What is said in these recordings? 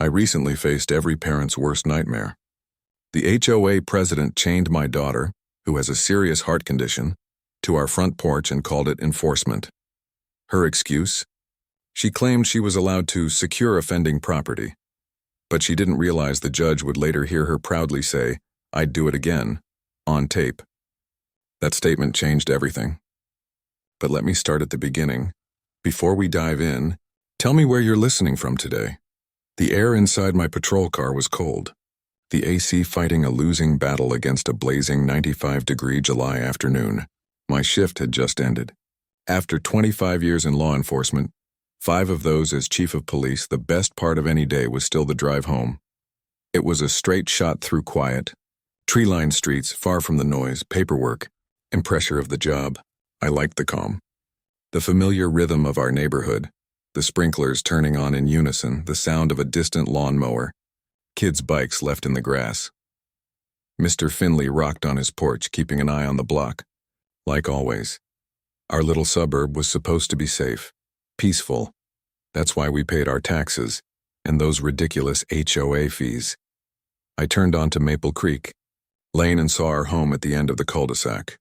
I recently faced every parent's worst nightmare. The HOA president chained my daughter, who has a serious heart condition, to our front porch and called it enforcement. Her excuse? She claimed she was allowed to secure offending property, but she didn't realize the judge would later hear her proudly say, "I'd do it again," on tape. That statement changed everything. But let me start at the beginning. Before we dive in, tell me where you're listening from today. The air inside my patrol car was cold, the AC fighting a losing battle against a blazing 95-degree July afternoon. My shift had just ended. After 25 years in law enforcement, 5 of those as chief of police, the best part of any day was still the drive home. It was a straight shot through quiet, tree-lined streets far from the noise, paperwork, and pressure of the job. I liked the calm. The familiar rhythm of our neighborhood, the sprinklers turning on in unison, the sound of a distant lawnmower, kids' bikes left in the grass. Mr. Finley rocked on his porch, keeping an eye on the block. Like always, our little suburb was supposed to be safe, peaceful. That's why we paid our taxes and those ridiculous HOA fees. I turned onto Maple Creek Lane and saw our home at the end of the cul-de-sac.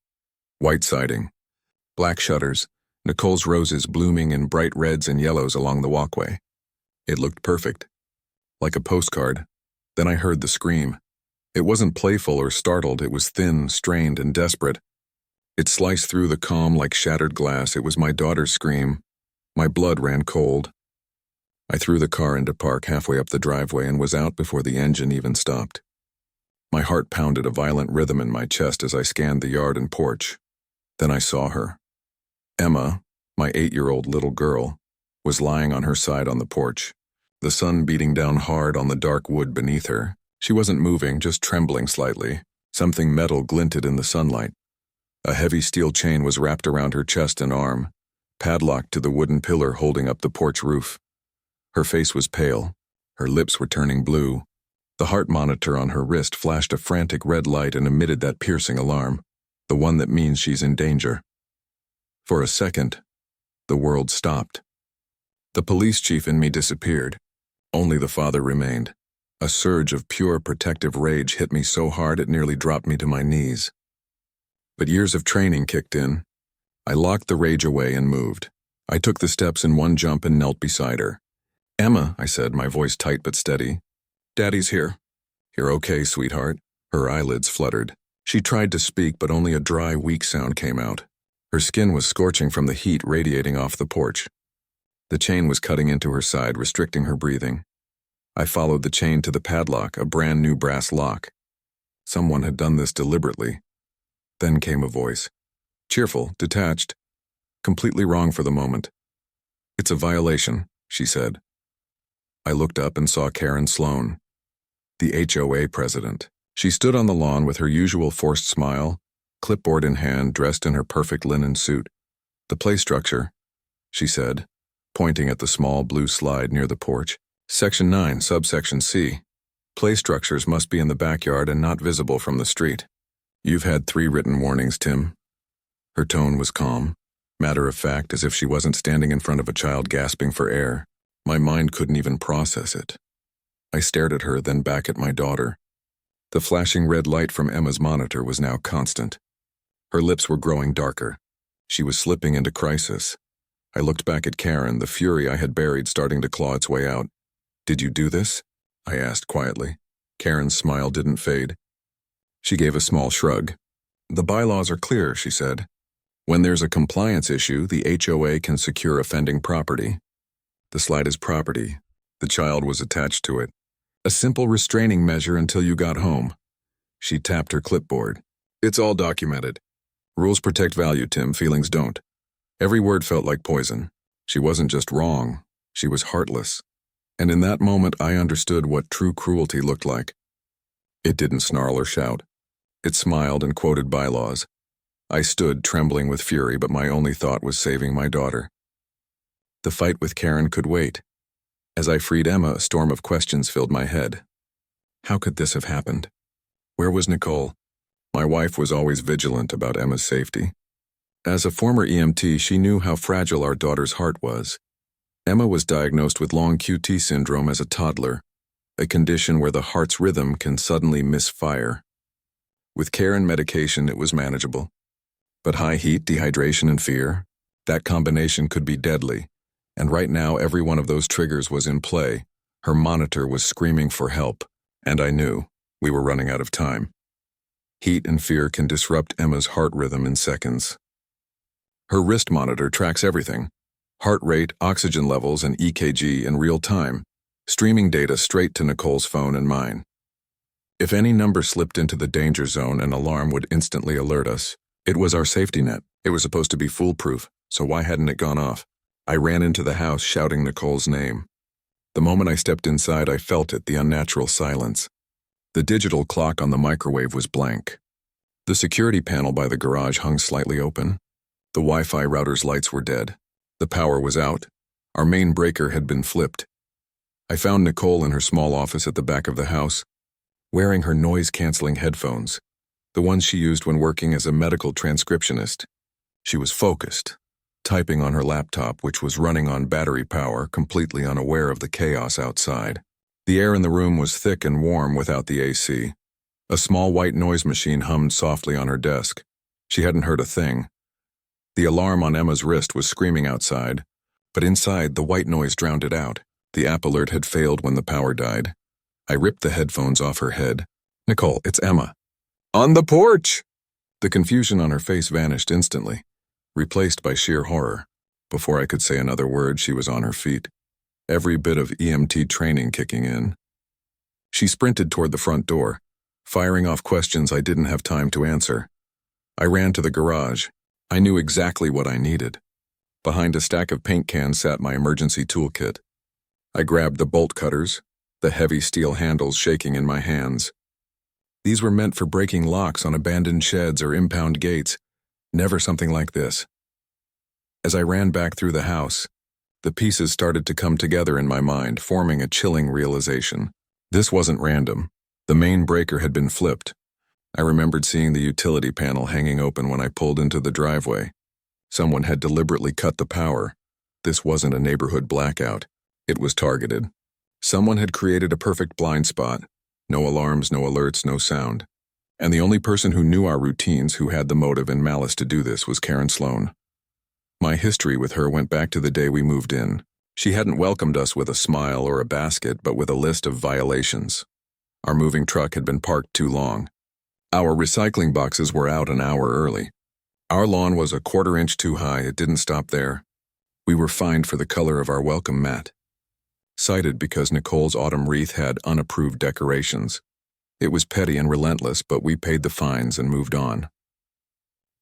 White siding, black shutters, Nicole's roses blooming in bright reds and yellows along the walkway. It looked perfect, like a postcard. Then I heard the scream. It wasn't playful or startled, it was thin, strained, and desperate. It sliced through the calm like shattered glass. It was my daughter's scream. My blood ran cold. I threw the car into park halfway up the driveway and was out before the engine even stopped. My heart pounded a violent rhythm in my chest as I scanned the yard and porch. Then I saw her. Emma, my 8-year-old little girl, was lying on her side on the porch, the sun beating down hard on the dark wood beneath her. She wasn't moving, just trembling slightly. Something metal glinted in the sunlight. A heavy steel chain was wrapped around her chest and arm, padlocked to the wooden pillar holding up the porch roof. Her face was pale. Her lips were turning blue. The heart monitor on her wrist flashed a frantic red light and emitted that piercing alarm, the one that means she's in danger. For a second, the world stopped. The police chief in me disappeared. Only the father remained. A surge of pure protective rage hit me so hard it nearly dropped me to my knees. But years of training kicked in. I locked the rage away and moved. I took the steps in one jump and knelt beside her. "Emma," I said, my voice tight but steady. "Daddy's here." "You're okay, sweetheart." Her eyelids fluttered. She tried to speak, but only a dry, weak sound came out. Her skin was scorching from the heat radiating off the porch. The chain was cutting into her side, restricting her breathing. I followed the chain to the padlock, a brand new brass lock. Someone had done this deliberately. Then came a voice. Cheerful, detached, completely wrong for the moment. "It's a violation," she said. I looked up and saw Karen Sloan, the HOA president. She stood on the lawn with her usual forced smile, clipboard in hand, dressed in her perfect linen suit. "The play structure," she said, pointing at the small blue slide near the porch. "Section 9, subsection C. Play structures must be in the backyard and not visible from the street. You've had 3 written warnings, Tim." Her tone was calm, matter of fact, as if she wasn't standing in front of a child gasping for air. My mind couldn't even process it. I stared at her, then back at my daughter. The flashing red light from Emma's monitor was now constant. Her lips were growing darker. She was slipping into crisis. I looked back at Karen, the fury I had buried starting to claw its way out. "Did you do this?" I asked quietly. Karen's smile didn't fade. She gave a small shrug. "The bylaws are clear," she said. "When there's a compliance issue, the HOA can secure offending property. The slide is property. The child was attached to it. A simple restraining measure until you got home." She tapped her clipboard. "It's all documented. Rules protect value, Tim, feelings don't." Every word felt like poison. She wasn't just wrong, she was heartless. And in that moment I understood what true cruelty looked like. It didn't snarl or shout. It smiled and quoted bylaws. I stood trembling with fury, but my only thought was saving my daughter. The fight with Karen could wait. As I freed Emma, a storm of questions filled my head. How could this have happened? Where was Nicole? My wife was always vigilant about Emma's safety. As a former EMT, she knew how fragile our daughter's heart was. Emma was diagnosed with long QT syndrome as a toddler. a condition where the heart's rhythm can suddenly misfire. With care and medication, it was manageable. But high heat, dehydration, and fear, that combination could be deadly. And right now, every one of those triggers was in play. Her monitor was screaming for help, and I knew we were running out of time. Heat and fear can disrupt Emma's heart rhythm in seconds. Her wrist monitor tracks everything: heart rate, oxygen levels, and EKG in real time, streaming data straight to Nicole's phone and mine. If any number slipped into the danger zone, an alarm would instantly alert us. It was our safety net. It was supposed to be foolproof, so why hadn't it gone off? I ran into the house shouting Nicole's name. The moment I stepped inside, I felt it, the unnatural silence. The digital clock on the microwave was blank. The security panel by the garage hung slightly open. The Wi-Fi router's lights were dead. The power was out. Our main breaker had been flipped. I found Nicole in her small office at the back of the house, wearing her noise-canceling headphones, the ones she used when working as a medical transcriptionist. She was focused, typing on her laptop, which was running on battery power, completely unaware of the chaos outside. The air in the room was thick and warm without the AC. A small white noise machine hummed softly on her desk. She hadn't heard a thing. The alarm on Emma's wrist was screaming outside, but inside, the white noise drowned it out. The app alert had failed when the power died. I ripped the headphones off her head. "Nicole, it's Emma." "On the porch!" The confusion on her face vanished instantly, replaced by sheer horror. Before I could say another word, she was on her feet, every bit of EMT training kicking in. She sprinted toward the front door, firing off questions I didn't have time to answer. I ran to the garage. I knew exactly what I needed. Behind a stack of paint cans sat my emergency toolkit. I grabbed the bolt cutters, the heavy steel handles shaking in my hands. These were meant for breaking locks on abandoned sheds or impound gates, never something like this. As I ran back through the house, the pieces started to come together in my mind, forming a chilling realization. This wasn't random. The main breaker had been flipped. I remembered seeing the utility panel hanging open when I pulled into the driveway. Someone had deliberately cut the power. This wasn't a neighborhood blackout. It was targeted. Someone had created a perfect blind spot. No alarms, no alerts, no sound. And the only person who knew our routines, who had the motive and malice to do this, was Karen Sloan. My history with her went back to the day we moved in. She hadn't welcomed us with a smile or a basket, but with a list of violations. Our moving truck had been parked too long. Our recycling boxes were out an hour early. Our lawn was a quarter-inch too high. It didn't stop there. We were fined for the color of our welcome mat. Cited because Nicole's autumn wreath had unapproved decorations. It was petty and relentless, but we paid the fines and moved on.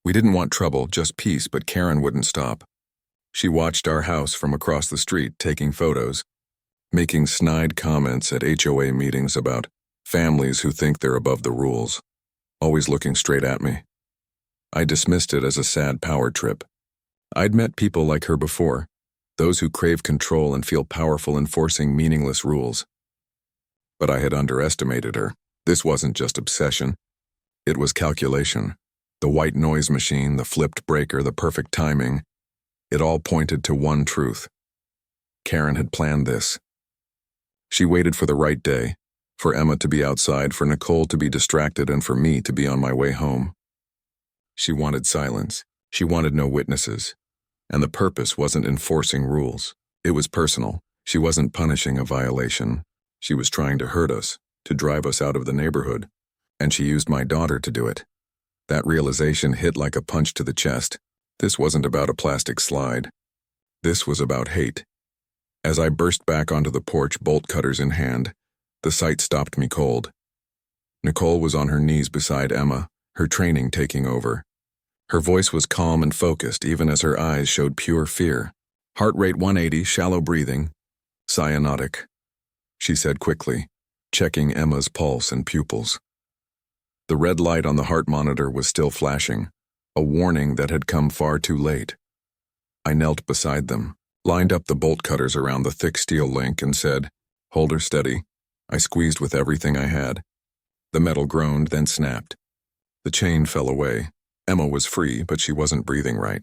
We didn't want trouble, just peace, but Karen wouldn't stop. She watched our house from across the street, taking photos, making snide comments at HOA meetings about families who think they're above the rules, always looking straight at me. I dismissed it as a sad power trip. I'd met people like her before, those who crave control and feel powerful enforcing meaningless rules. But I had underestimated her. This wasn't just obsession. It was calculation. The white noise machine, the flipped breaker, the perfect timing. It all pointed to one truth. Karen had planned this. She waited for the right day, for Emma to be outside, for Nicole to be distracted, and for me to be on my way home. She wanted silence. She wanted no witnesses. And the purpose wasn't enforcing rules. It was personal. She wasn't punishing a violation. She was trying to hurt us, to drive us out of the neighborhood. And she used my daughter to do it. That realization hit like a punch to the chest. This wasn't about a plastic slide. This was about hate. As I burst back onto the porch, bolt cutters in hand, the sight stopped me cold. Nicole was on her knees beside Emma, her training taking over. Her voice was calm and focused, even as her eyes showed pure fear. Heart rate 180, shallow breathing. Cyanotic, she said quickly, checking Emma's pulse and pupils. The red light on the heart monitor was still flashing, a warning that had come far too late. I knelt beside them, lined up the bolt cutters around the thick steel link, and said, "Hold her steady." I squeezed with everything I had. The metal groaned, then snapped. The chain fell away. Emma was free, but she wasn't breathing right.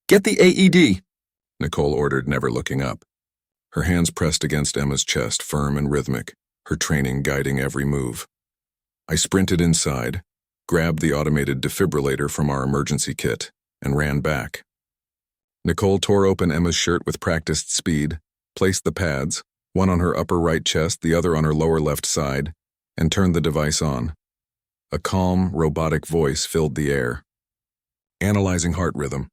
"Get the AED," Nicole ordered, never looking up. Her hands pressed against Emma's chest, firm and rhythmic, her training guiding every move. I sprinted inside, grabbed the automated defibrillator from our emergency kit, and ran back. Nicole tore open Emma's shirt with practiced speed, placed the pads, one on her upper right chest, the other on her lower left side, and turned the device on. A calm, robotic voice filled the air. Analyzing heart rhythm.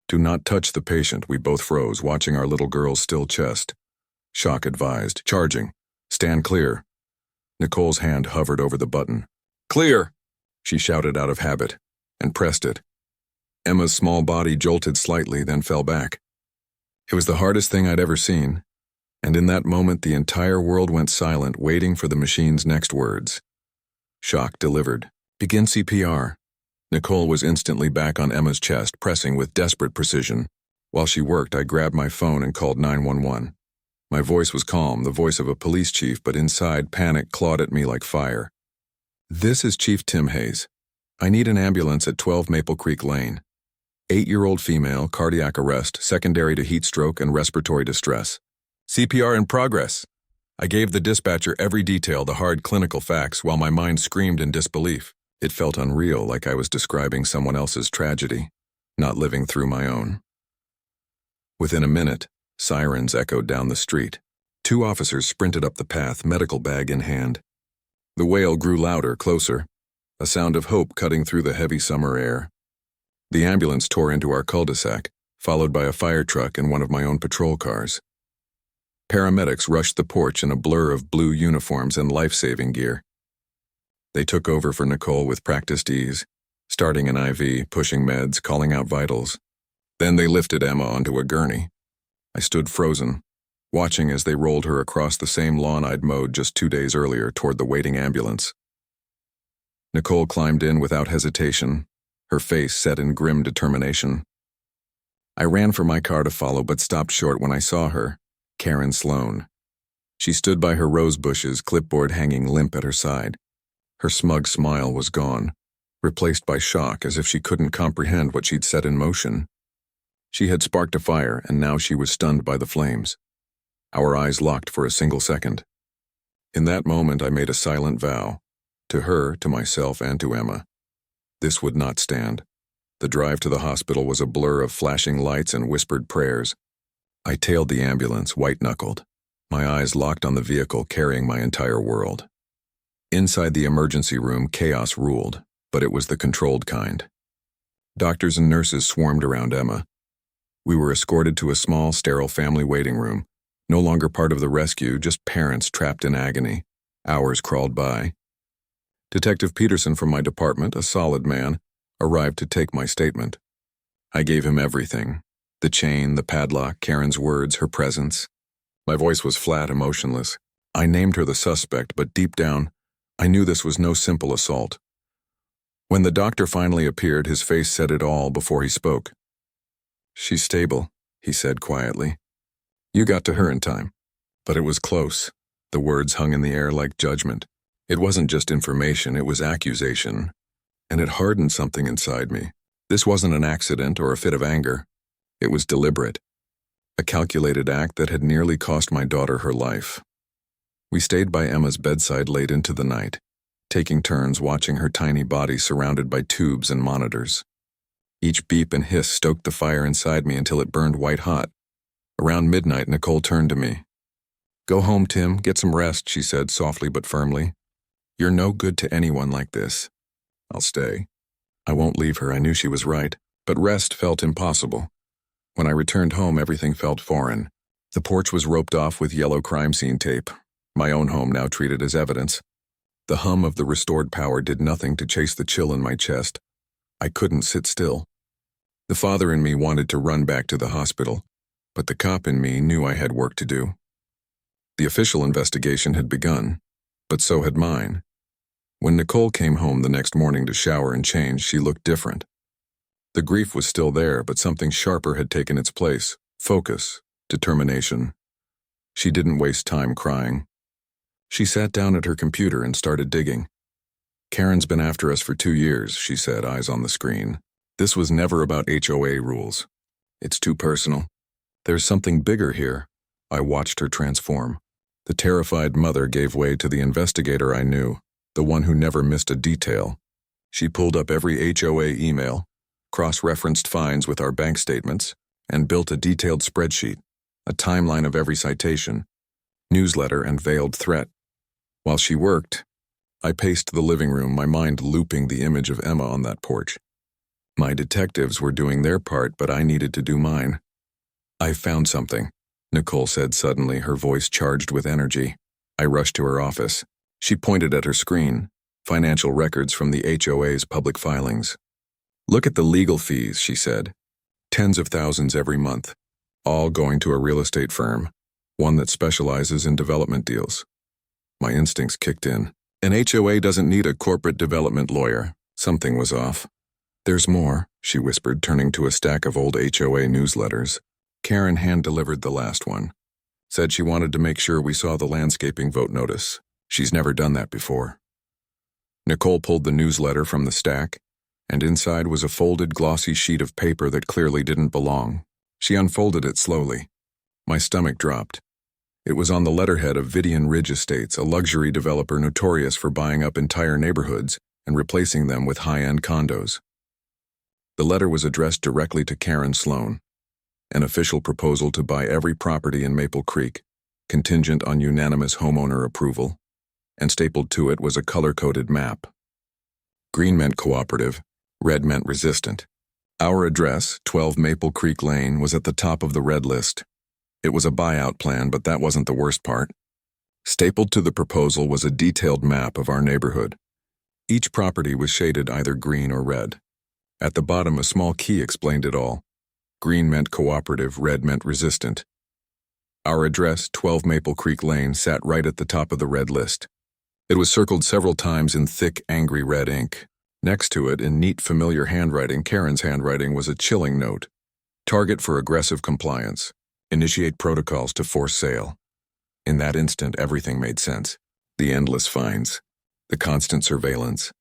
Do not touch the patient. We both froze, watching our little girl's still chest. Shock advised. Charging. Stand clear. Nicole's hand hovered over the button. Clear, she shouted out of habit, and pressed it. Emma's small body jolted slightly, then fell back. It was the hardest thing I'd ever seen, and in that moment the entire world went silent, waiting for the machine's next words. Shock delivered. Begin CPR. Nicole was instantly back on Emma's chest, pressing with desperate precision. While she worked, I grabbed my phone and called 911. My voice was calm, the voice of a police chief, but inside, panic clawed at me like fire. This is Chief Tim Hayes. I need an ambulance at 12 Maple Creek Lane. 8-year-old female, cardiac arrest, secondary to heat stroke and respiratory distress. CPR in progress. I gave the dispatcher every detail, the hard clinical facts, while my mind screamed in disbelief. It felt unreal, like I was describing someone else's tragedy, not living through my own. Within a minute, sirens echoed down the street. 2 officers sprinted up the path, medical bag in hand. The wail grew louder, closer, a sound of hope cutting through the heavy summer air. The ambulance tore into our cul-de-sac, followed by a fire truck and one of my own patrol cars. Paramedics rushed the porch in a blur of blue uniforms and life-saving gear. They took over for Nicole with practiced ease, starting an IV, pushing meds, calling out vitals. Then they lifted Emma onto a gurney. I stood frozen, watching as they rolled her across the same lawn I'd mowed just 2 days earlier toward the waiting ambulance. Nicole climbed in without hesitation, her face set in grim determination. I ran for my car to follow, but stopped short when I saw her, Karen Sloan. She stood by her rose bushes, clipboard hanging limp at her side. Her smug smile was gone, replaced by shock, as if she couldn't comprehend what she'd set in motion. She had sparked a fire, and now she was stunned by the flames. Our eyes locked for a single second. In that moment, I made a silent vow, to her, to myself, and to Emma. This would not stand. The drive to the hospital was a blur of flashing lights and whispered prayers. I tailed the ambulance, white-knuckled, my eyes locked on the vehicle carrying my entire world. Inside the emergency room, chaos ruled, but it was the controlled kind. Doctors and nurses swarmed around Emma. We were escorted to a small, sterile family waiting room, no longer part of the rescue, just parents trapped in agony. Hours crawled by. Detective Peterson from my department, a solid man, arrived to take my statement. I gave him everything. The chain, the padlock, Karen's words, her presence. My voice was flat, emotionless. I named her the suspect, but deep down, I knew this was no simple assault. When the doctor finally appeared, his face said it all before he spoke. "She's stable," he said quietly. "You got to her in time." But it was close. The words hung in the air like judgment. It wasn't just information, it was accusation. And it hardened something inside me. This wasn't an accident or a fit of anger. It was deliberate. A calculated act that had nearly cost my daughter her life. We stayed by Emma's bedside late into the night, taking turns watching her tiny body surrounded by tubes and monitors. Each beep and hiss stoked the fire inside me until it burned white hot. Around midnight, Nicole turned to me. "Go home, Tim. Get some rest," she said softly but firmly. "You're no good to anyone like this." "I'll stay." I won't leave her. I knew she was right, but rest felt impossible. When I returned home, everything felt foreign. The porch was roped off with yellow crime scene tape, my own home now treated as evidence. The hum of the restored power did nothing to chase the chill in my chest. I couldn't sit still. The father in me wanted to run back to the hospital, but the cop in me knew I had work to do. The official investigation had begun, but so had mine. When Nicole came home the next morning to shower and change, she looked different. The grief was still there, but something sharper had taken its place. Focus, determination. She didn't waste time crying. She sat down at her computer and started digging. "Karen's been after us for 2 years," she said, eyes on the screen. "This was never about HOA rules. It's too personal. There's something bigger here. I watched her transform. The terrified mother gave way to the investigator I knew, the one who never missed a detail. She pulled up every HOA email, cross-referenced fines with our bank statements, and built a detailed spreadsheet, a timeline of every citation, newsletter, and veiled threat. While she worked, I paced the living room, my mind looping the image of Emma on that porch. My detectives were doing their part, but I needed to do mine. "I found something," Nicole said suddenly, her voice charged with energy. I rushed to her office. She pointed at her screen, financial records from the HOA's public filings. "Look at the legal fees," she said. "Tens of thousands every month, all going to a real estate firm, one that specializes in development deals." My instincts kicked in. An HOA doesn't need a corporate development lawyer. Something was off. "There's more," she whispered, turning to a stack of old HOA newsletters. Karen hand-delivered the last one. Said she wanted to make sure we saw the landscaping vote notice. She's never done that before. Nicole pulled the newsletter from the stack, and inside was a folded, glossy sheet of paper that clearly didn't belong. She unfolded it slowly. My stomach dropped. It was on the letterhead of Vidian Ridge Estates, a luxury developer notorious for buying up entire neighborhoods and replacing them with high-end condos. The letter was addressed directly to Karen Sloan, an official proposal to buy every property in Maple Creek, contingent on unanimous homeowner approval, and stapled to it was a color-coded map. Green meant cooperative, red meant resistant. Our address, 12 Maple Creek Lane, was at the top of the red list. It was a buyout plan, but that wasn't the worst part. Stapled to the proposal was a detailed map of our neighborhood. Each property was shaded either green or red. At the bottom, a small key explained it all. Green meant cooperative, red meant resistant. Our address, 12 Maple Creek Lane, sat right at the top of the red list. It was circled several times in thick, angry red ink. Next to it, in neat, familiar handwriting, Karen's handwriting, was a chilling note. Target for aggressive compliance. Initiate protocols to force sale. In that instant, everything made sense. The endless fines. The constant surveillance.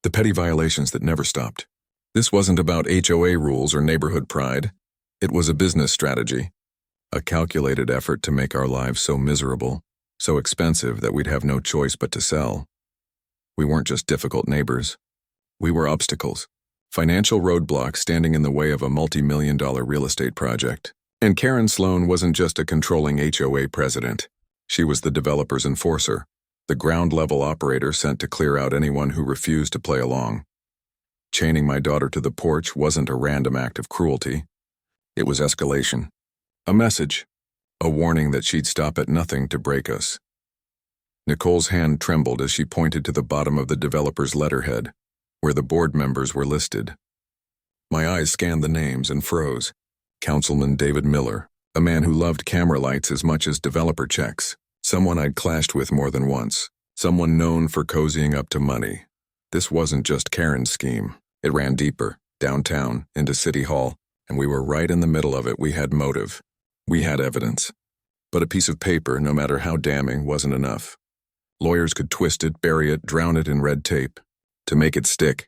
The petty violations that never stopped. This wasn't about HOA rules or neighborhood pride. It was a business strategy. A calculated effort to make our lives so miserable, so expensive that we'd have no choice but to sell. We weren't just difficult neighbors. We were obstacles. Financial roadblocks standing in the way of a multi-million-dollar real estate project. And Karen Sloan wasn't just a controlling HOA president. She was the developer's enforcer, the ground-level operator sent to clear out anyone who refused to play along. Chaining my daughter to the porch wasn't a random act of cruelty. It was escalation. A message. A warning that she'd stop at nothing to break us. Nicole's hand trembled as she pointed to the bottom of the developer's letterhead, where the board members were listed. My eyes scanned the names and froze. Councilman David Miller, a man who loved camera lights as much as developer checks. Someone I'd clashed with more than once. Someone known for cozying up to money. This wasn't just Karen's scheme. It ran deeper, downtown, into City Hall, and we were right in the middle of it. We had motive. We had evidence. But a piece of paper, no matter how damning, wasn't enough. Lawyers could twist it, bury it, drown it in red tape. To make it stick,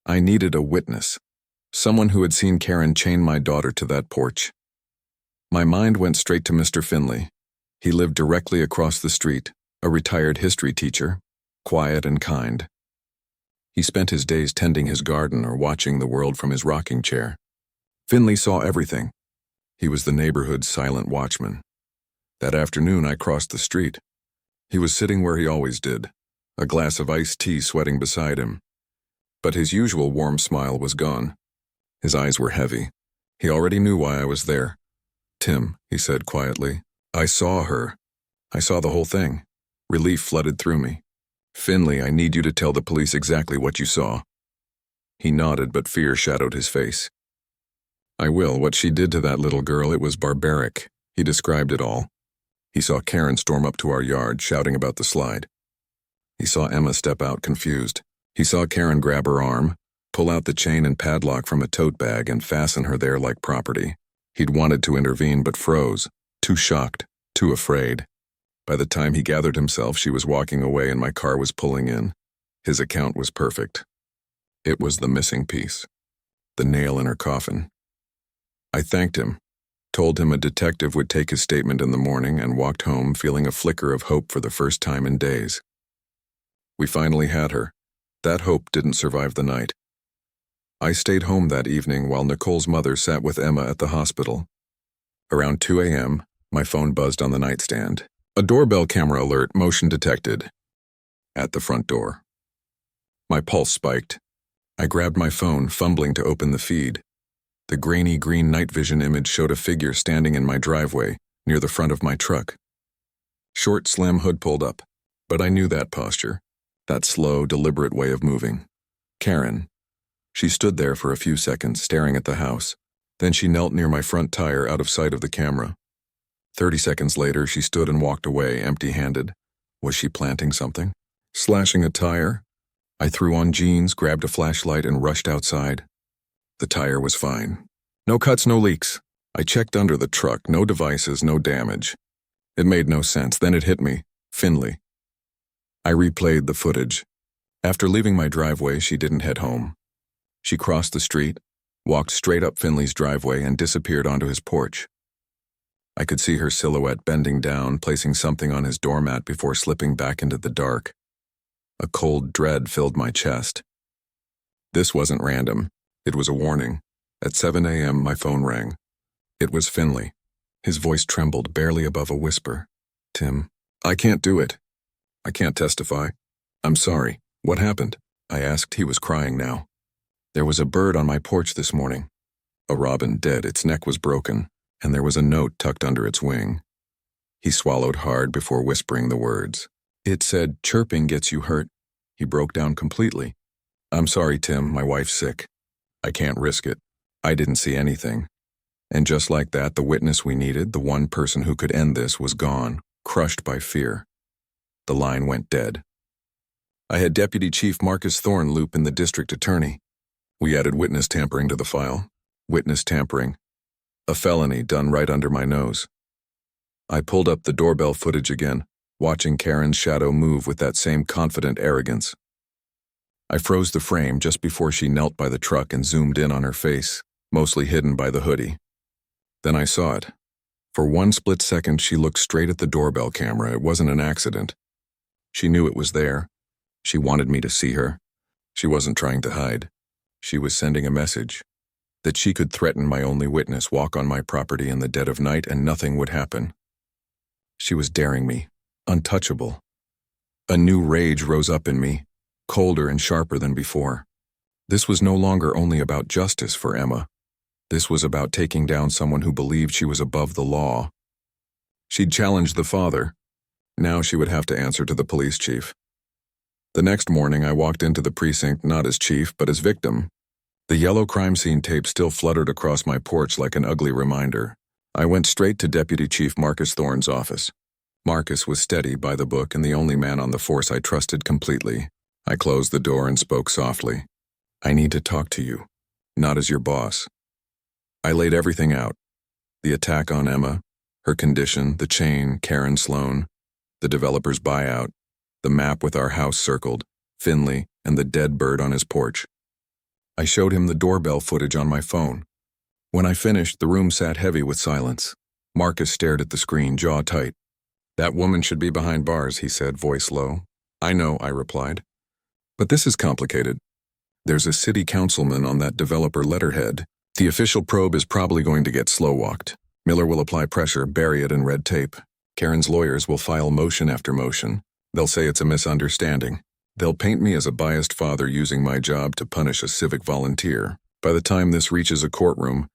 I needed a witness. Someone who had seen Karen chain my daughter to that porch. My mind went straight to Mr. Finley. He lived directly across the street, a retired history teacher, quiet and kind. He spent his days tending his garden or watching the world from his rocking chair. Finley saw everything. He was the neighborhood's silent watchman. That afternoon, I crossed the street. He was sitting where he always did, a glass of iced tea sweating beside him. But his usual warm smile was gone. His eyes were heavy. He already knew why I was there. "Tim," he said quietly, "I saw her. I saw the whole thing." Relief flooded through me. "Finley, I need you to tell the police exactly what you saw." He nodded, but fear shadowed his face. "I will. What she did to that little girl, it was barbaric." He described it all. He saw Karen storm up to our yard, shouting about the slide. He saw Emma step out, confused. He saw Karen grab her arm, pull out the chain and padlock from a tote bag and fasten her there like property. He'd wanted to intervene but froze, too shocked, too afraid. By the time he gathered himself, she was walking away and my car was pulling in. His account was perfect. It was the missing piece, the nail in her coffin. I thanked him, told him a detective would take his statement in the morning, and walked home feeling a flicker of hope for the first time in days. We finally had her. That hope didn't survive the night. I stayed home that evening while Nicole's mother sat with Emma at the hospital. Around 2 a.m., my phone buzzed on the nightstand. A doorbell camera alert, motion detected. At the front door. My pulse spiked. I grabbed my phone, fumbling to open the feed. The grainy green night vision image showed a figure standing in my driveway, near the front of my truck. Short, slim hood pulled up, but I knew that posture, that slow, deliberate way of moving. Karen. She stood there for a few seconds, staring at the house. Then she knelt near my front tire, out of sight of the camera. 30 seconds later, she stood and walked away, empty-handed. Was she planting something? Slashing a tire? I threw on jeans, grabbed a flashlight, and rushed outside. The tire was fine. No cuts, no leaks. I checked under the truck, no devices, no damage. It made no sense. Then it hit me. Finley. I replayed the footage. After leaving my driveway, she didn't head home. She crossed the street, walked straight up Finley's driveway, and disappeared onto his porch. I could see her silhouette bending down, placing something on his doormat before slipping back into the dark. A cold dread filled my chest. This wasn't random. It was a warning. At 7 a.m., my phone rang. It was Finley. His voice trembled, barely above a whisper. "Tim, I can't do it. I can't testify. I'm sorry. What happened?" I asked. He was crying now. "There was a bird on my porch this morning. A robin, dead. Its neck was broken, and there was a note tucked under its wing." He swallowed hard before whispering the words. "It said, 'Chirping gets you hurt.'" He broke down completely. "I'm sorry, Tim. My wife's sick. I can't risk it. I didn't see anything." And just like that, the witness we needed, the one person who could end this, was gone, crushed by fear. The line went dead. I had Deputy Chief Marcus Thorne loop in the district attorney. We added witness tampering to the file. Witness tampering. A felony done right under my nose. I pulled up the doorbell footage again, watching Karen's shadow move with that same confident arrogance. I froze the frame just before she knelt by the truck and zoomed in on her face, mostly hidden by the hoodie. Then I saw it. For one split second, she looked straight at the doorbell camera. It wasn't an accident. She knew it was there. She wanted me to see her. She wasn't trying to hide. She was sending a message. That she could threaten my only witness, walk on my property in the dead of night, and nothing would happen. She was daring me. Untouchable. A new rage rose up in me, colder and sharper than before. This was no longer only about justice for Emma. This was about taking down someone who believed she was above the law. She'd challenged the father. Now she would have to answer to the police chief. The next morning, I walked into the precinct not as chief, but as victim. The yellow crime scene tape still fluttered across my porch like an ugly reminder. I went straight to Deputy Chief Marcus Thorne's office. Marcus was steady, by the book, and the only man on the force I trusted completely. I closed the door and spoke softly. "I need to talk to you, not as your boss." I laid everything out. The attack on Emma, her condition, the chain, Karen Sloan, the developer's buyout, the map with our house circled, Finley, and the dead bird on his porch. I showed him the doorbell footage on my phone. When I finished, the room sat heavy with silence. Marcus stared at the screen, jaw tight. "That woman should be behind bars," he said, voice low. "I know," I replied. "But this is complicated. There's a city councilman on that developer letterhead. The official probe is probably going to get slow-walked. Miller will apply pressure, bury it in red tape. Karen's lawyers will file motion after motion. They'll say it's a misunderstanding. They'll paint me as a biased father using my job to punish a civic volunteer. By the time this reaches a courtroom,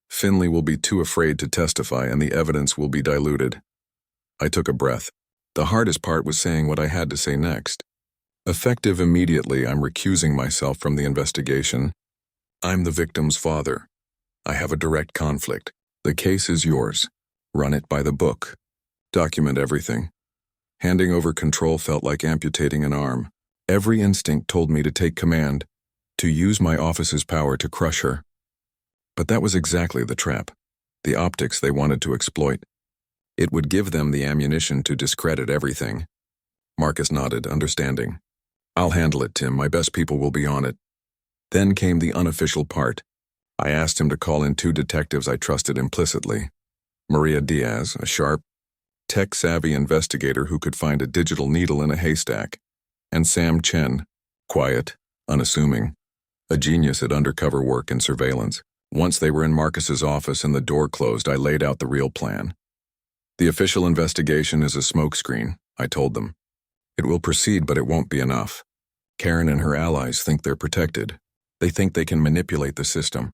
Finley will be too afraid to testify and the evidence will be diluted." I took a breath. The hardest part was saying what I had to say next. Effective immediately, I'm recusing myself from the investigation. I'm the victim's father. I have a direct conflict. The case is yours. Run it by the book. Document everything. Handing over control felt like amputating an arm. Every instinct told me to take command, to use my office's power to crush her. But that was exactly the trap, the optics they wanted to exploit. It would give them the ammunition to discredit everything. Marcus nodded, understanding. "I'll handle it, Tim. My best people will be on it." Then came the unofficial part. I asked him to call in 2 detectives I trusted implicitly. Maria Diaz, a sharp, tech-savvy investigator who could find a digital needle in a haystack, and Sam Chen, quiet, unassuming, a genius at undercover work and surveillance. Once they were in Marcus's office and the door closed, I laid out the real plan. The official investigation is a smokescreen, I told them. It will proceed, but it won't be enough. Karen and her allies think they're protected. They think they can manipulate the system.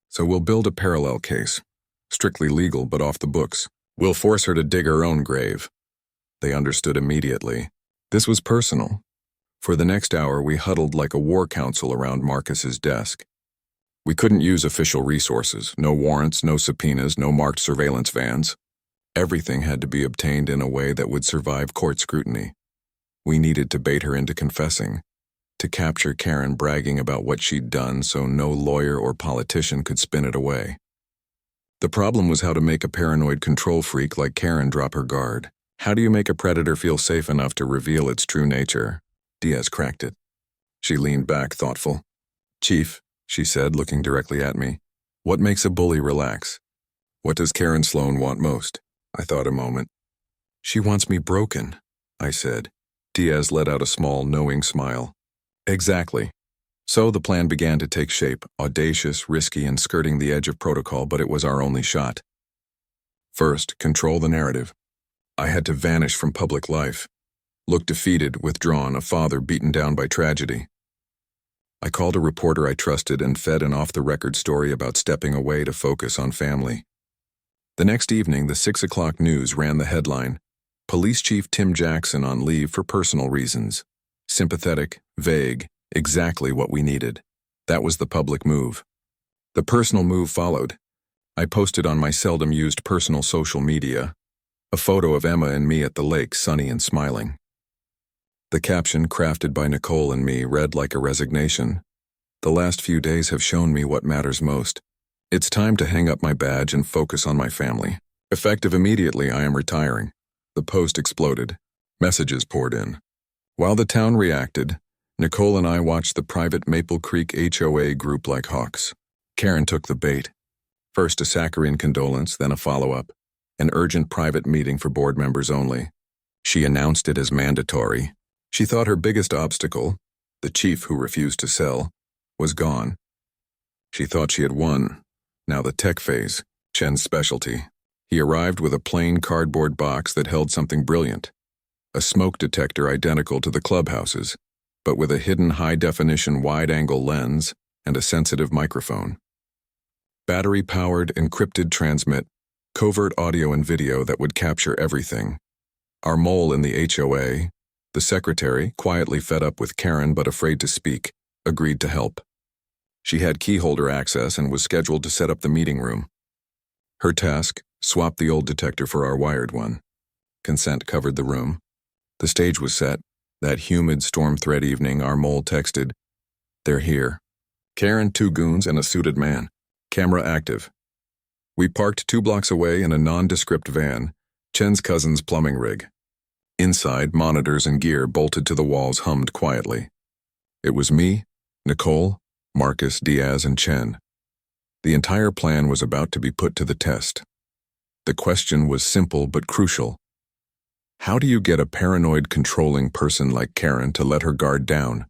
So we'll build a parallel case. Strictly legal, but off the books. We'll force her to dig her own grave. They understood immediately. This was personal. For the next hour, we huddled like a war council around Marcus's desk. We couldn't use official resources. No warrants, no subpoenas, no marked surveillance vans. Everything had to be obtained in a way that would survive court scrutiny. We needed to bait her into confessing, to capture Karen bragging about what she'd done so no lawyer or politician could spin it away. The problem was how to make a paranoid control freak like Karen drop her guard. How do you make a predator feel safe enough to reveal its true nature? Diaz cracked it. She leaned back, thoughtful. Chief, she said, looking directly at me, what makes a bully relax? What does Karen Sloan want most? I thought a moment. She wants me broken, I said. Diaz let out a small, knowing smile. Exactly. So the plan began to take shape, audacious, risky, and skirting the edge of protocol, but it was our only shot. First, control the narrative. I had to vanish from public life. Look defeated, withdrawn, a father beaten down by tragedy. I called a reporter I trusted and fed an off-the-record story about stepping away to focus on family. The next evening, the 6 o'clock news ran the headline, Police Chief Tim Jackson on leave for personal reasons. Sympathetic, vague, exactly what we needed. That was the public move. The personal move followed. I posted on my seldom-used personal social media a photo of Emma and me at the lake, sunny and smiling. The caption, crafted by Nicole and me, read like a resignation. The last few days have shown me what matters most. It's time to hang up my badge and focus on my family. Effective immediately, I am retiring. The post exploded. Messages poured in. While the town reacted, Nicole and I watched the private Maple Creek HOA group like hawks. Karen took the bait. First a saccharine condolence, then a follow-up. An urgent private meeting for board members only. She announced it as mandatory. She thought her biggest obstacle, the chief who refused to sell, was gone. She thought she had won. Now the tech phase, Chen's specialty. He arrived with a plain cardboard box that held something brilliant. A smoke detector identical to the clubhouse's, but with a hidden high-definition wide-angle lens and a sensitive microphone. Battery-powered, encrypted transmit, covert audio and video that would capture everything. Our mole in the HOA, the secretary, quietly fed up with Karen but afraid to speak, agreed to help. She had keyholder access and was scheduled to set up the meeting room. Her task, swap the old detector for our wired one. Consent covered the room. The stage was set. That humid storm thread evening, our mole texted, "They're here. Karen, 2 goons, and a suited man. Camera active." We parked 2 blocks away in a nondescript van, Chen's cousin's plumbing rig. Inside, monitors and gear bolted to the walls hummed quietly. It was me, Nicole, Marcus, Diaz, and Chen. The entire plan was about to be put to the test. The question was simple but crucial. How do you get a paranoid, controlling person like Karen to let her guard down?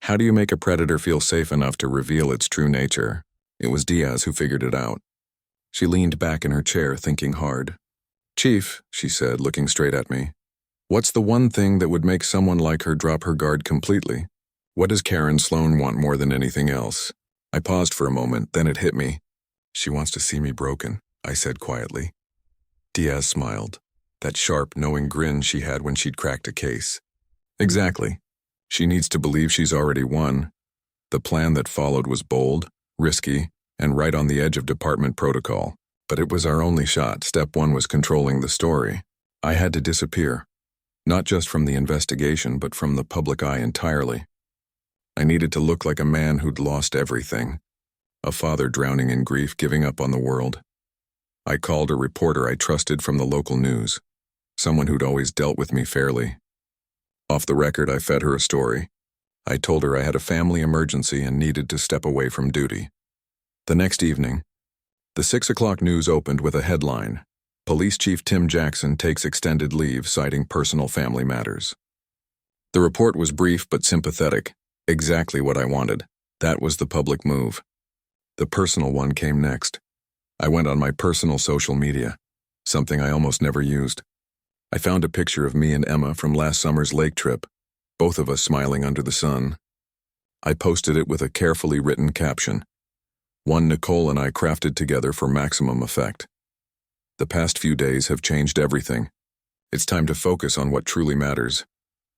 How do you make a predator feel safe enough to reveal its true nature? It was Diaz who figured it out. She leaned back in her chair, thinking hard. "Chief," she said, looking straight at me, "what's the one thing that would make someone like her drop her guard completely? What does Karen Sloan want more than anything else?" I paused for a moment, then it hit me. "She wants to see me broken," I said quietly. Diaz smiled, that sharp, knowing grin she had when she'd cracked a case. "Exactly. She needs to believe she's already won." The plan that followed was bold, risky, and right on the edge of department protocol. But it was our only shot. Step 1 was controlling the story. I had to disappear. Not just from the investigation, but from the public eye entirely. I needed to look like a man who'd lost everything. A father drowning in grief, giving up on the world. I called a reporter I trusted from the local news. Someone who'd always dealt with me fairly. Off the record, I fed her a story. I told her I had a family emergency and needed to step away from duty. The next evening, The 6 o'clock news opened with a headline: Police Chief Tim Jackson takes extended leave citing personal family matters. The report was brief but sympathetic, exactly what I wanted. That was the public move. The personal one came next. I went on my personal social media, something I almost never used. I found a picture of me and Emma from last summer's lake trip, both of us smiling under the sun. I posted it with a carefully written caption, one Nicole and I crafted together for maximum effect. The past few days have changed everything. It's time to focus on what truly matters.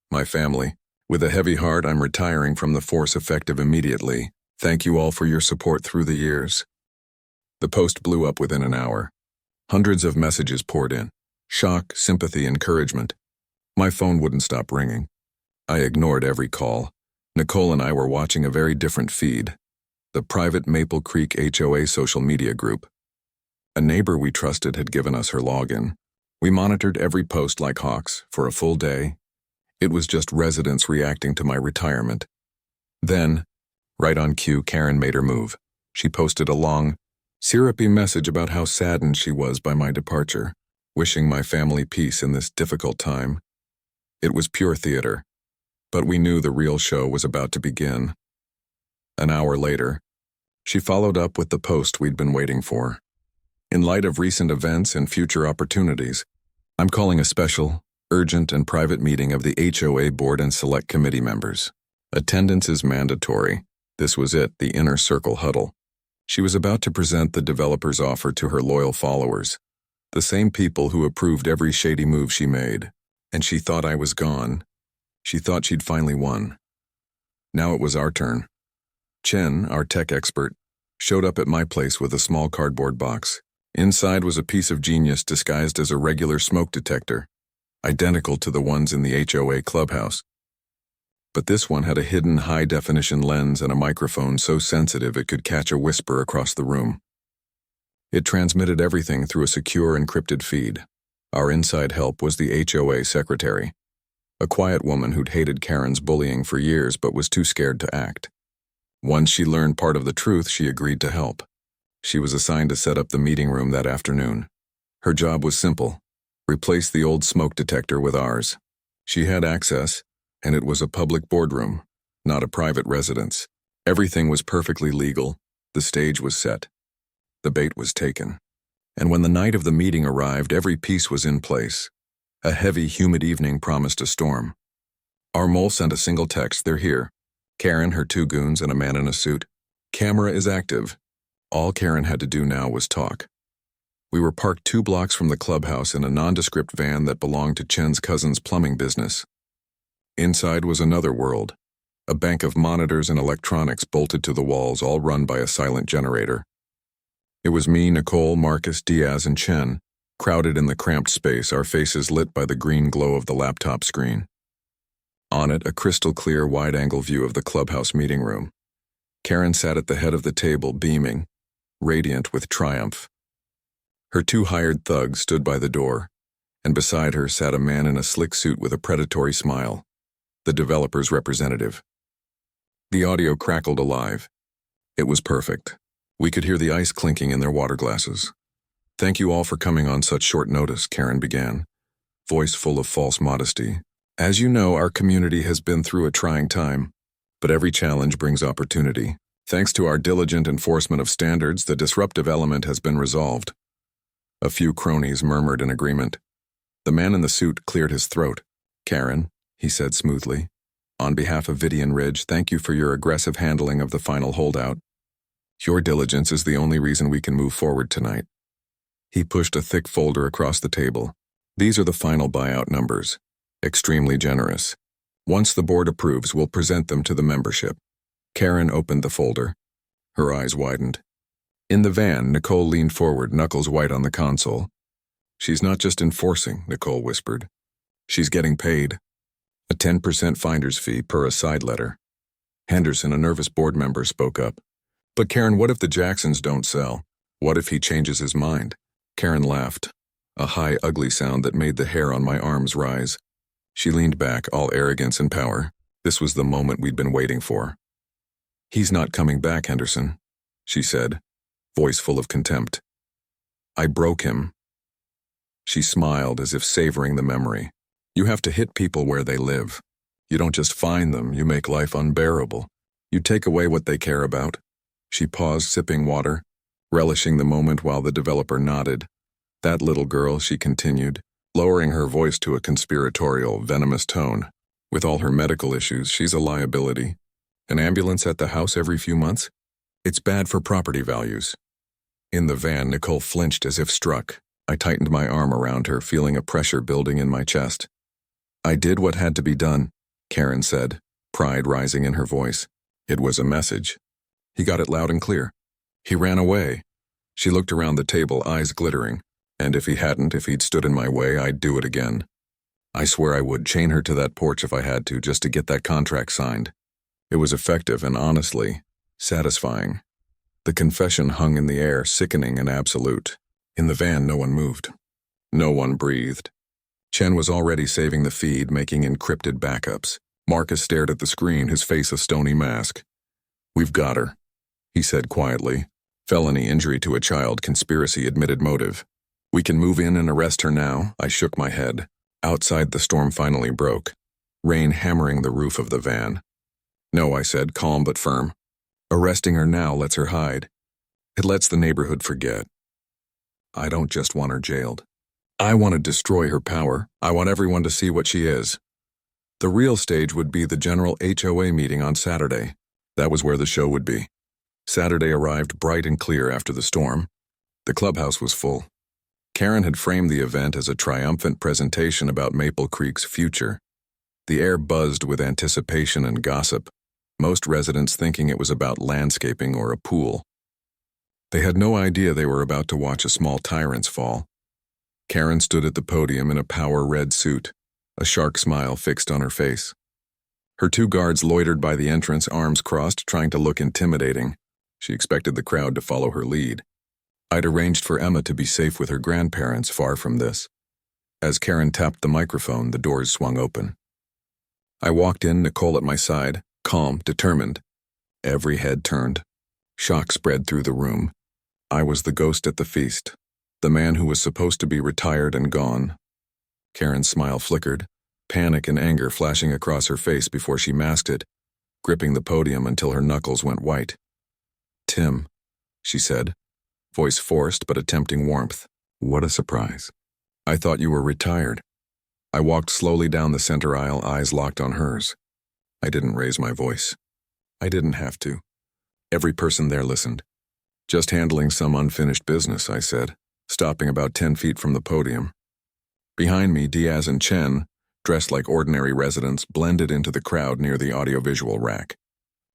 My family. With a heavy heart, I'm retiring from the force effective immediately. Thank you all for your support through the years. The post blew up within an hour. Hundreds of messages poured in. Shock, sympathy, encouragement. My phone wouldn't stop ringing. I ignored every call. Nicole and I were watching a very different feed. The private Maple Creek HOA social media group. A neighbor we trusted had given us her login. We monitored every post like hawks for a full day. It was just residents reacting to my retirement. Then, right on cue, Karen made her move. She posted a long, syrupy message about how saddened she was by my departure, wishing my family peace in this difficult time. It was pure theater, but we knew the real show was about to begin. An hour later, she followed up with the post we'd been waiting for. In light of recent events and future opportunities, I'm calling a special, urgent, and private meeting of the HOA Board and Select Committee members. Attendance is mandatory. This was it, the inner circle huddle. She was about to present the developer's offer to her loyal followers, the same people who approved every shady move she made. And she thought I was gone. She thought she'd finally won. Now it was our turn. Chen, our tech expert, showed up at my place with a small cardboard box. Inside was a piece of genius disguised as a regular smoke detector, identical to the ones in the HOA clubhouse. But this one had a hidden high-definition lens and a microphone so sensitive it could catch a whisper across the room. It transmitted everything through a secure encrypted feed. Our inside help was the HOA secretary, a quiet woman who'd hated Karen's bullying for years but was too scared to act. Once she learned part of the truth, she agreed to help. She was assigned to set up the meeting room that afternoon. Her job was simple: replace the old smoke detector with ours. She had access, and it was a public boardroom, not a private residence. Everything was perfectly legal. The stage was set. The bait was taken. And when the night of the meeting arrived, every piece was in place. A heavy, humid evening promised a storm. Our mole sent a single text: "They're here. Karen, her 2 goons, and a man in a suit. Camera is active." All Karen had to do now was talk. We were parked 2 blocks from the clubhouse in a nondescript van that belonged to Chen's cousin's plumbing business. Inside was another world, a bank of monitors and electronics bolted to the walls, all run by a silent generator. It was me, Nicole, Marcus, Diaz, and Chen, crowded in the cramped space, our faces lit by the green glow of the laptop screen. On it, a crystal-clear, wide-angle view of the clubhouse meeting room. Karen sat at the head of the table, beaming, radiant with triumph. Her 2 hired thugs stood by the door, and beside her sat a man in a slick suit with a predatory smile, the developer's representative. The audio crackled alive. It was perfect. We could hear the ice clinking in their water glasses. "Thank you all for coming on such short notice," Karen began, voice full of false modesty. "As you know, our community has been through a trying time, but every challenge brings opportunity. Thanks to our diligent enforcement of standards, the disruptive element has been resolved." A few cronies murmured in agreement. The man in the suit cleared his throat. "Karen," he said smoothly, "on behalf of Vidian Ridge, thank you for your aggressive handling of the final holdout. Your diligence is the only reason we can move forward tonight." He pushed a thick folder across the table. "These are the final buyout numbers. Extremely generous. Once the board approves, we'll present them to the membership." Karen opened the folder. Her eyes widened. In the van, Nicole leaned forward, knuckles white on the console. "She's not just enforcing," Nicole whispered. "She's getting paid. A 10% finder's fee per a side letter." Henderson, a nervous board member, spoke up. "But Karen, what if the Jacksons don't sell? What if he changes his mind?" Karen laughed, a high, ugly sound that made the hair on my arms rise. She leaned back, all arrogance and power. This was the moment we'd been waiting for. "He's not coming back, Henderson," she said, voice full of contempt. I broke him. She smiled as if savoring the memory. You have to hit people where they live. You don't just find them, you make life unbearable. You take away what they care about. She paused, sipping water, relishing the moment while the developer nodded. That little girl, she continued, lowering her voice to a conspiratorial, venomous tone. With all her medical issues, she's a liability. An ambulance at the house every few months? It's bad for property values. In the van, Nicole flinched as if struck. I tightened my arm around her, feeling a pressure building in my chest. I did what had to be done, Karen said, pride rising in her voice. It was a message. He got it loud and clear. He ran away. She looked around the table, eyes glittering. And if he'd stood in my way, I'd do it again. I swear I would chain her to that porch if I had to, just to get that contract signed. It was effective and honestly, satisfying. The confession hung in the air, sickening and absolute. In the van, no one moved. No one breathed. Chen was already saving the feed, making encrypted backups. Marcus stared at the screen, his face a stony mask. We've got her, he said quietly. Felony injury to a child, conspiracy, admitted motive. We can move in and arrest her now. I shook my head. Outside, the storm finally broke, rain hammering the roof of the van. No, I said, calm but firm. Arresting her now lets her hide. It lets the neighborhood forget. I don't just want her jailed. I want to destroy her power. I want everyone to see what she is. The real stage would be the general HOA meeting on Saturday. That was where the show would be. Saturday arrived bright and clear after the storm. The clubhouse was full. Karen had framed the event as a triumphant presentation about Maple Creek's future. The air buzzed with anticipation and gossip, most residents thinking it was about landscaping or a pool. They had no idea they were about to watch a small tyrant's fall. Karen stood at the podium in a power red suit, a shark smile fixed on her face. Her two guards loitered by the entrance, arms crossed, trying to look intimidating. She expected the crowd to follow her lead. I'd arranged for Emma to be safe with her grandparents far from this. As Karen tapped the microphone, the doors swung open. I walked in, Nicole at my side, calm, determined. Every head turned. Shock spread through the room. I was the ghost at the feast, the man who was supposed to be retired and gone. Karen's smile flickered, panic and anger flashing across her face before she masked it, gripping the podium until her knuckles went white. Tim, she said, voice forced but attempting warmth. What a surprise. I thought you were retired. I walked slowly down the center aisle, eyes locked on hers. I didn't raise my voice. I didn't have to. Every person there listened. Just handling some unfinished business, I said, stopping about 10 feet from the podium. Behind me, Diaz and Chen, dressed like ordinary residents, blended into the crowd near the audiovisual rack,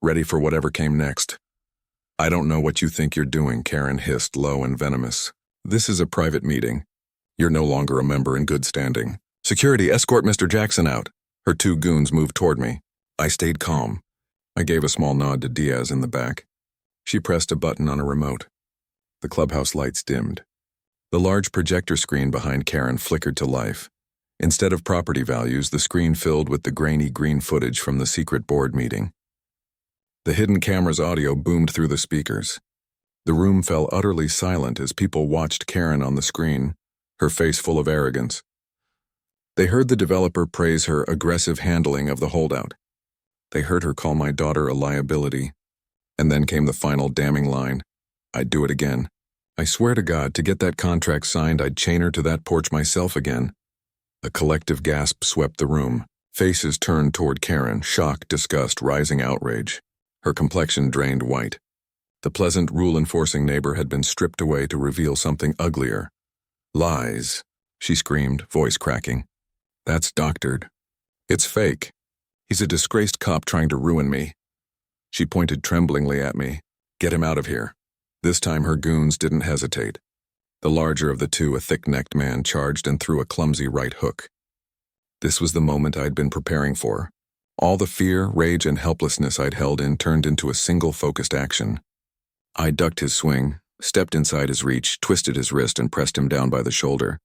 ready for whatever came next. I don't know what you think you're doing, Karen hissed, low and venomous. This is a private meeting. You're no longer a member in good standing. Security, escort Mr. Jackson out. Her two goons moved toward me. I stayed calm. I gave a small nod to Diaz in the back. She pressed a button on a remote. The clubhouse lights dimmed. The large projector screen behind Karen flickered to life. Instead of property values, the screen filled with the grainy green footage from the secret board meeting. The hidden camera's audio boomed through the speakers. The room fell utterly silent as people watched Karen on the screen, her face full of arrogance. They heard the developer praise her aggressive handling of the holdout. They heard her call my daughter a liability. And then came the final damning line. I'd do it again. I swear to God, to get that contract signed, I'd chain her to that porch myself again. A collective gasp swept the room. Faces turned toward Karen, shock, disgust, rising outrage. Her complexion drained white. The pleasant, rule-enforcing neighbor had been stripped away to reveal something uglier. Lies, she screamed, voice cracking. That's doctored. It's fake. He's a disgraced cop trying to ruin me. She pointed tremblingly at me. Get him out of here. This time her goons didn't hesitate. The larger of the two, a thick-necked man, charged and threw a clumsy right hook. This was the moment I'd been preparing for. All the fear, rage, and helplessness I'd held in turned into a single focused action. I ducked his swing, stepped inside his reach, twisted his wrist, and pressed him down by the shoulder.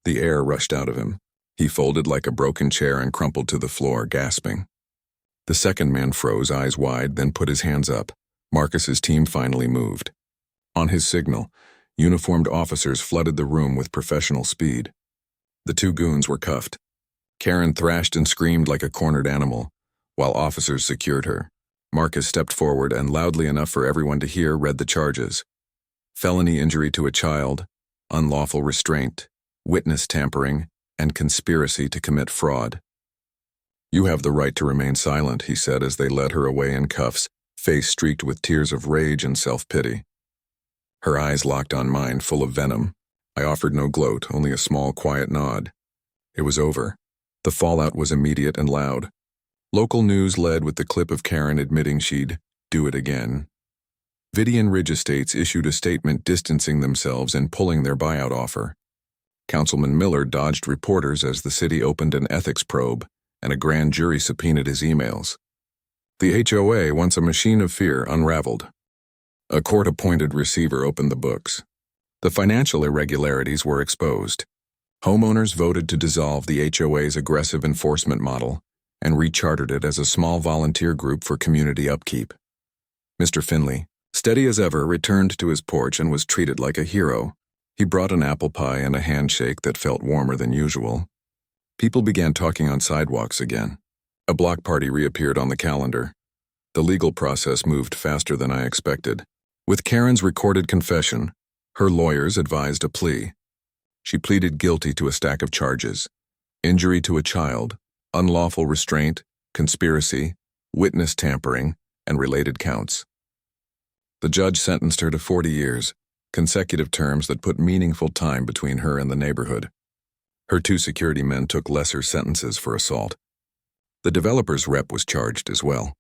The air rushed out of him. He folded like a broken chair and crumpled to the floor, gasping. The second man froze, eyes wide, then put his hands up. Marcus's team finally moved. On his signal, Uniformed officers flooded the room with professional speed. The two goons were cuffed. Karen thrashed and screamed like a cornered animal, while officers secured her. Marcus stepped forward and, loudly enough for everyone to hear, read the charges. Felony injury to a child, unlawful restraint, witness tampering, and conspiracy to commit fraud. "You have the right to remain silent," he said as they led her away in cuffs, face streaked with tears of rage and self-pity. Her eyes locked on mine, full of venom. I offered no gloat, only a small, quiet nod. It was over. The fallout was immediate and loud. Local news led with the clip of Karen admitting she'd do it again. Vidian Ridge Estates issued a statement distancing themselves and pulling their buyout offer. Councilman Miller dodged reporters as the city opened an ethics probe, and a grand jury subpoenaed his emails. The HOA, once a machine of fear, unraveled. A court-appointed receiver opened the books. The financial irregularities were exposed. Homeowners voted to dissolve the HOA's aggressive enforcement model and rechartered it as a small volunteer group for community upkeep. Mr. Finley, steady as ever, returned to his porch and was treated like a hero. He brought an apple pie and a handshake that felt warmer than usual. People began talking on sidewalks again. A block party reappeared on the calendar. The legal process moved faster than I expected. With Karen's recorded confession, her lawyers advised a plea. She pleaded guilty to a stack of charges: injury to a child, unlawful restraint, conspiracy, witness tampering, and related counts. The judge sentenced her to 40 years, consecutive terms that put meaningful time between her and the neighborhood. Her two security men took lesser sentences for assault. The developer's rep was charged as well.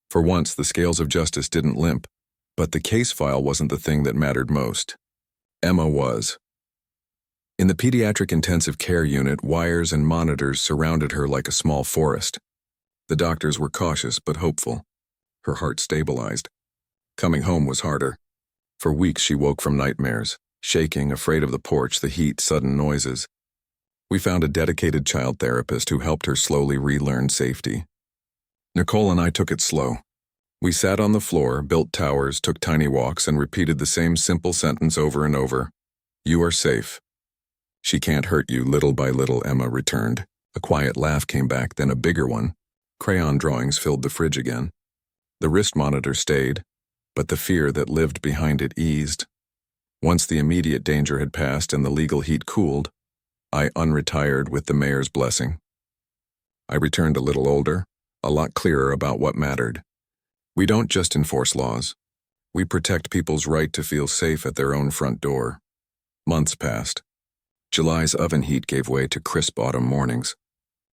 For once, the scales of justice didn't limp, but the case file wasn't the thing that mattered most. Emma was. In the pediatric intensive care unit, wires and monitors surrounded her like a small forest. The doctors were cautious but hopeful. Her heart stabilized. Coming home was harder. For weeks she woke from nightmares, shaking, afraid of the porch, the heat, sudden noises. We found a dedicated child therapist who helped her slowly relearn safety. Nicole and I took it slow. We sat on the floor, built towers, took tiny walks, and repeated the same simple sentence over and over. "You are safe." "She can't hurt you," little by little, Emma returned. A quiet laugh came back, then a bigger one. Crayon drawings filled the fridge again. The wrist monitor stayed, but the fear that lived behind it eased. Once the immediate danger had passed and the legal heat cooled, I unretired with the mayor's blessing. I returned a little older, a lot clearer about what mattered. We don't just enforce laws. We protect people's right to feel safe at their own front door. Months passed. July's oven heat gave way to crisp autumn mornings.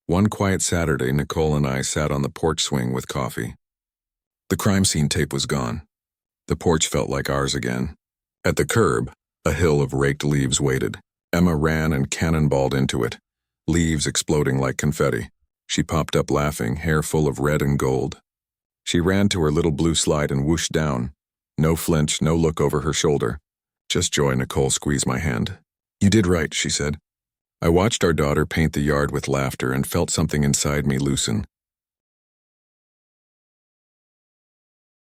One quiet Saturday, Nicole and I sat on the porch swing with coffee. The crime scene tape was gone. The porch felt like ours again. At the curb, a hill of raked leaves waited. Emma ran and cannonballed into it, leaves exploding like confetti. She popped up laughing, hair full of red and gold. She ran to her little blue slide and whooshed down. No flinch, no look over her shoulder. Just joy. Nicole squeezed my hand. "You did right," she said. I watched our daughter paint the yard with laughter and felt something inside me loosen.